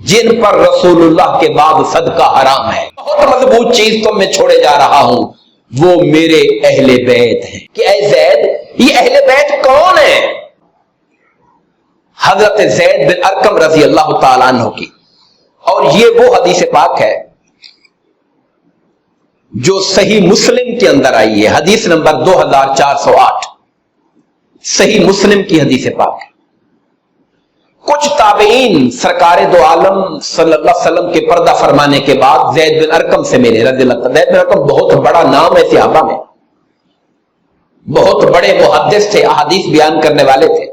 جن پر رسولullah کے بعد صدقہ حرام ہے، بہت مضبوط چیز تم میں چھوڑے جا رہا ہوں، وہ میرے اہل بیت ہیں۔ کہ اے زید، یہ اہل بیت کون ہیں؟ حضرت زید بن ارقم رضی اللہ تعالیٰ عنہ کی، اور یہ وہ حدیث پاک ہے جو صحیح مسلم کے اندر آئی ہے، حدیث نمبر 2408، صحیح مسلم کی حدیث پاک ہے۔ کچھ تابعین سرکار دو عالم صلی اللہ علیہ وسلم کے پردہ فرمانے کے بعد زید بن ارقم سے ملے رضی اللہ تعالیٰ۔ زید بن ارقم بہت بڑا نام ہے صحابہ میں، بہت بڑے محدث تھے، احادیث بیان کرنے والے تھے۔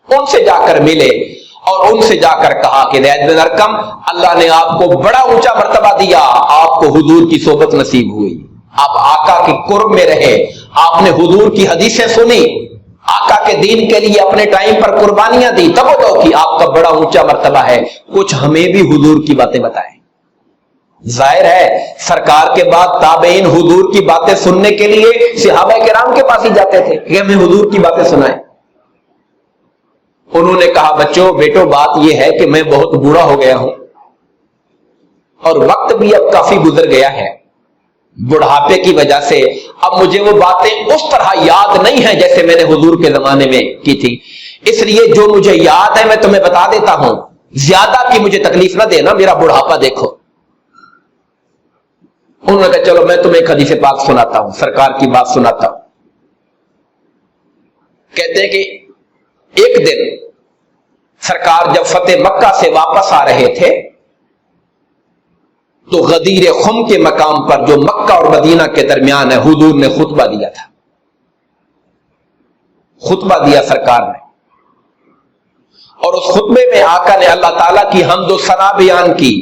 ان سے جا کر ملے اور ان سے جا کر کہا کہ زید بن ارقم، اللہ نے آپ کو بڑا اونچا مرتبہ دیا، آپ کو حضور کی صحبت نصیب ہوئی، آپ آقا کے قرب میں رہے، آپ نے حضور کی حدیثیں سنی، آقا کے دین کے لیے اپنے ٹائم پر قربانیاں دی، تب تو کہ آپ کا بڑا اونچا مرتبہ ہے، کچھ ہمیں بھی حضور کی باتیں بتائیں۔ ظاہر ہے سرکار کے بعد تابعین حضور کی باتیں سننے کے لیے صحابہ کرام کے پاس ہی جاتے تھے کہ ہمیں حضور کی باتیں سنائیں۔ انہوں نے کہا بچوں بیٹو، بات یہ ہے کہ میں بہت بوڑھا ہو گیا ہوں اور وقت بھی اب کافی گزر گیا ہے، بڑھاپے کی وجہ سے اب مجھے وہ باتیں اس طرح یاد نہیں ہیں جیسے میں نے حضور کے زمانے میں کی تھی، اس لیے جو مجھے یاد ہے میں تمہیں بتا دیتا ہوں، زیادہ کی مجھے تکلیف نہ دینا، میرا بڑھاپا دیکھو۔ انہوں نے کہا چلو میں تمہیں ایک حدیث پاک سناتا ہوں، سرکار کی بات سناتا ہوں۔ کہتے ہیں کہ ایک دن سرکار جب فتح مکہ سے واپس آ رہے تھے تو غدیر خم کے مقام پر جو مکہ اور مدینہ کے درمیان ہے، حضور نے خطبہ دیا تھا، خطبہ دیا سرکار نے، اور اس خطبے میں آقا نے اللہ تعالیٰ کی حمد و ثنا بیان کی۔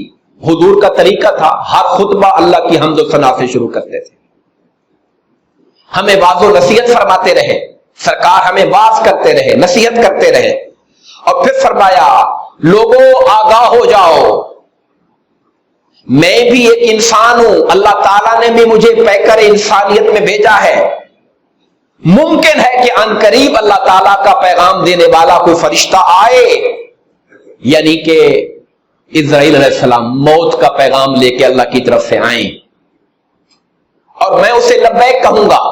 حضور کا طریقہ تھا ہر خطبہ اللہ کی حمد و ثنا سے شروع کرتے تھے، ہمیں واعظ و نصیحت فرماتے رہے، سرکار ہمیں واعظ کرتے رہے، نصیحت کرتے رہے، اور پھر فرمایا لوگوں آگاہ ہو جاؤ، میں بھی ایک انسان ہوں، اللہ تعالیٰ نے بھی مجھے پیکر انسانیت میں بھیجا ہے، ممکن ہے کہ ان قریب اللہ تعالیٰ کا پیغام دینے والا کوئی فرشتہ آئے، یعنی کہ اسرائیل علیہ السلام موت کا پیغام لے کے اللہ کی طرف سے آئیں، اور میں اسے لبیک کہوں گا۔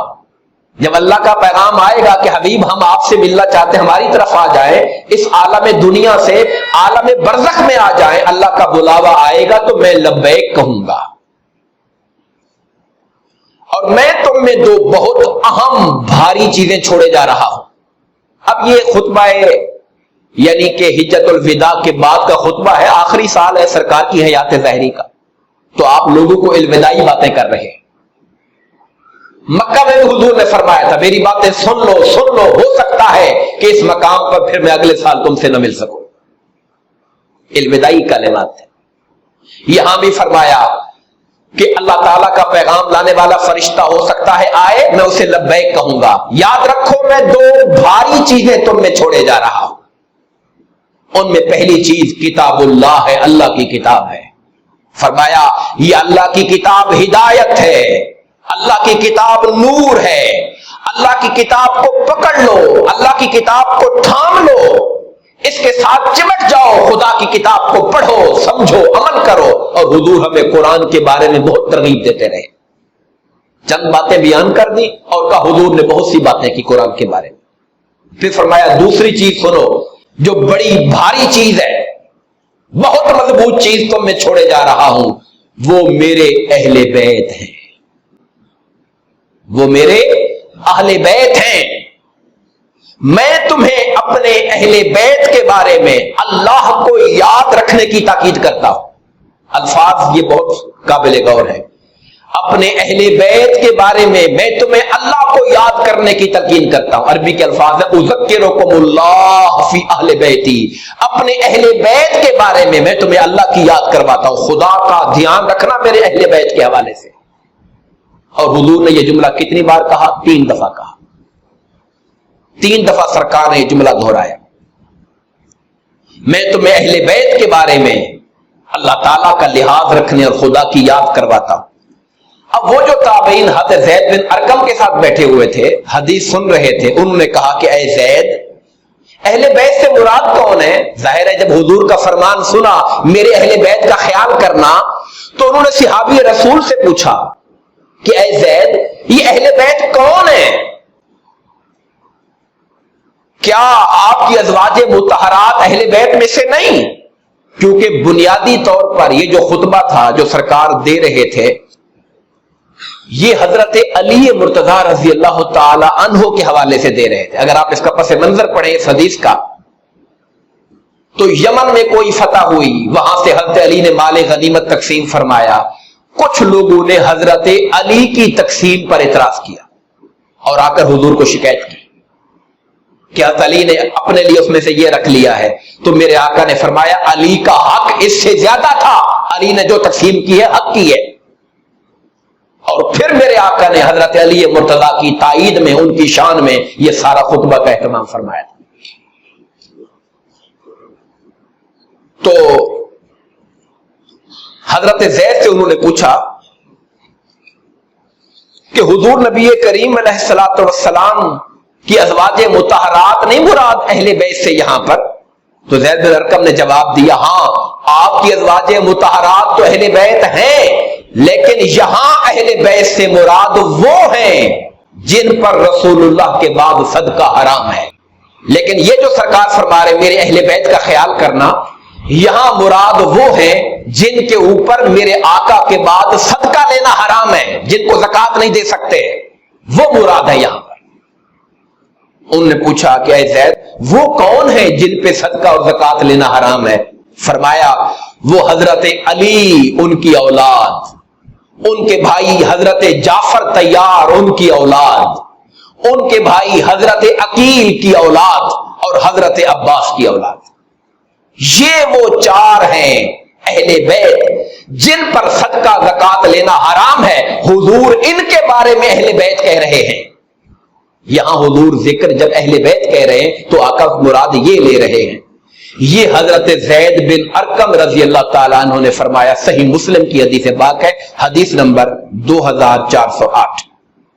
جب اللہ کا پیغام آئے گا کہ حبیب ہم آپ سے ملنا چاہتے ہیں، ہماری طرف آ جائیں، اس عالم دنیا سے عالم برزخ میں آ جائیں، اللہ کا بلاوا آئے گا تو میں لبیک کہوں گا، اور میں تم میں دو بہت اہم بھاری چیزیں چھوڑے جا رہا ہوں۔ اب یہ خطبہ یعنی کہ حجت الوداع کے بعد کا خطبہ ہے، آخری سال ہے سرکار کی حیات ظاہری کا، تو آپ لوگوں کو الوداعی باتیں کر رہے ہیں۔ مکہ میں بھی حضور نے فرمایا تھا میری باتیں سن لو، ہو سکتا ہے کہ اس مقام پر پھر میں اگلے سال تم سے نہ مل سکوں، الوداعی کلمات ہے۔ یہاں بھی فرمایا کہ اللہ تعالیٰ کا پیغام لانے والا فرشتہ ہو سکتا ہے آئے، میں اسے لبیک کہوں گا۔ یاد رکھو میں دو بھاری چیزیں تم میں چھوڑے جا رہا ہوں، ان میں پہلی چیز کتاب اللہ ہے، اللہ کی کتاب ہے۔ فرمایا یہ اللہ کی کتاب ہدایت ہے، اللہ کی کتاب نور ہے، اللہ کی کتاب کو پکڑ لو، اللہ کی کتاب کو تھام لو، اس کے ساتھ چمٹ جاؤ، خدا کی کتاب کو پڑھو، سمجھو، عمل کرو۔ اور حضور ہمیں قرآن کے بارے میں بہت ترغیب دیتے رہے، چند باتیں بیان کر دی اور کہا حضور نے بہت سی باتیں کی قرآن کے بارے میں۔ پھر فرمایا دوسری چیز سنو جو بڑی بھاری چیز ہے، بہت مضبوط چیز تم میں چھوڑے جا رہا ہوں، وہ میرے اہل بیت ہیں، وہ میرے اہل بیت ہیں۔ میں تمہیں اپنے اہل بیت کے بارے میں اللہ کو یاد رکھنے کی تاکید کرتا ہوں۔ الفاظ یہ بہت قابل غور ہے، اپنے اہل بیت کے بارے میں میں تمہیں اللہ کو یاد کرنے کی تلقین کرتا ہوں۔ عربی کے الفاظ ہے اذکرکم اللہ فی اہل بیتی، اپنے اہل بیت کے بارے میں میں تمہیں اللہ کی یاد کرواتا ہوں، خدا کا دھیان رکھنا میرے اہل بیت کے حوالے سے۔ اور حضور نے یہ جملہ کتنی بار کہا؟ 3 دفعہ کہا، 3 دفعہ سرکار نے یہ جملہ دہرایا، میں تمہیں اہل بیت کے بارے میں اللہ تعالیٰ کا لحاظ رکھنے اور خدا کی یاد کرواتا ہوں۔ اب وہ جو تابعین حضرت زید بن ارقم کے ساتھ بیٹھے ہوئے تھے، حدیث سن رہے تھے، انہوں نے کہا کہ اے زید، اہل بیت سے مراد کون ہے؟ ظاہر ہے جب حضور کا فرمان سنا میرے اہل بیت کا خیال کرنا، تو انہوں نے صحابی رسول سے پوچھا کہ اے زید یہ اہل بیت کون ہے؟ کیا آپ کی ازواج مطہرات اہل بیت میں سے نہیں؟ کیونکہ بنیادی طور پر یہ جو خطبہ تھا جو سرکار دے رہے تھے یہ حضرت علی مرتضی رضی اللہ تعالی عنہ کے حوالے سے دے رہے تھے۔ اگر آپ اس کا پس منظر پڑھیں اس حدیث کا، تو یمن میں کوئی فتح ہوئی، وہاں سے حضرت علی نے مال غنیمت تقسیم فرمایا، کچھ لوگوں نے حضرت علی کی تقسیم پر اعتراض کیا اور آ کر حضور کو شکایت کی کہ حضرت علی نے اپنے لیے اس میں سے یہ رکھ لیا ہے۔ تو میرے آقا نے فرمایا علی کا حق اس سے زیادہ تھا، علی نے جو تقسیم کی ہے حق کی ہے۔ اور پھر میرے آقا نے حضرت علی مرتضی کی تائید میں، ان کی شان میں یہ سارا خطبہ کا اہتمام فرمایا تھا۔ تو حضرت زید سے انہوں نے پوچھا کہ حضور نبی کریم علیہ الصلوۃ والسلام کی ازواج مطہرات نہیں مراد اہل بیت سے یہاں پر؟ تو زید بن ارقم نے جواب دیا ہاں آپ کی ازواج مطہرات تو اہل بیت ہیں، لیکن یہاں اہل بیت سے مراد وہ ہیں جن پر رسول اللہ کے بعد صدقہ حرام ہے۔ لیکن یہ جو سرکار فرما رہے میرے اہل بیت کا خیال کرنا، یہاں مراد وہ ہیں جن کے اوپر میرے آقا کے بعد صدقہ لینا حرام ہے، جن کو زکوٰۃ نہیں دے سکتے، وہ مراد ہے یہاں پر۔ انہوں نے پوچھا کہ اے زید وہ کون ہیں جن پہ صدقہ اور زکوٰۃ لینا حرام ہے؟ فرمایا وہ حضرت علی، ان کی اولاد، ان کے بھائی حضرت جعفر طیار ان کی اولاد، ان کے بھائی حضرت عقیل کی اولاد اور حضرت عباس کی اولاد۔ یہ وہ چار ہیں اہل بیت جن پر صدقہ زکوٰۃ لینا حرام ہے۔ حضور ان کے بارے میں اہل بیت کہہ رہے ہیں۔ یہاں حضور ذکر جب اہل بیت کہہ رہے ہیں تو آقا مراد یہ لے رہے ہیں۔ یہ حضرت زید بن ارقم رضی اللہ تعالیٰ عنہ نے فرمایا، صحیح مسلم کی حدیث پاک ہے، حدیث نمبر 2408۔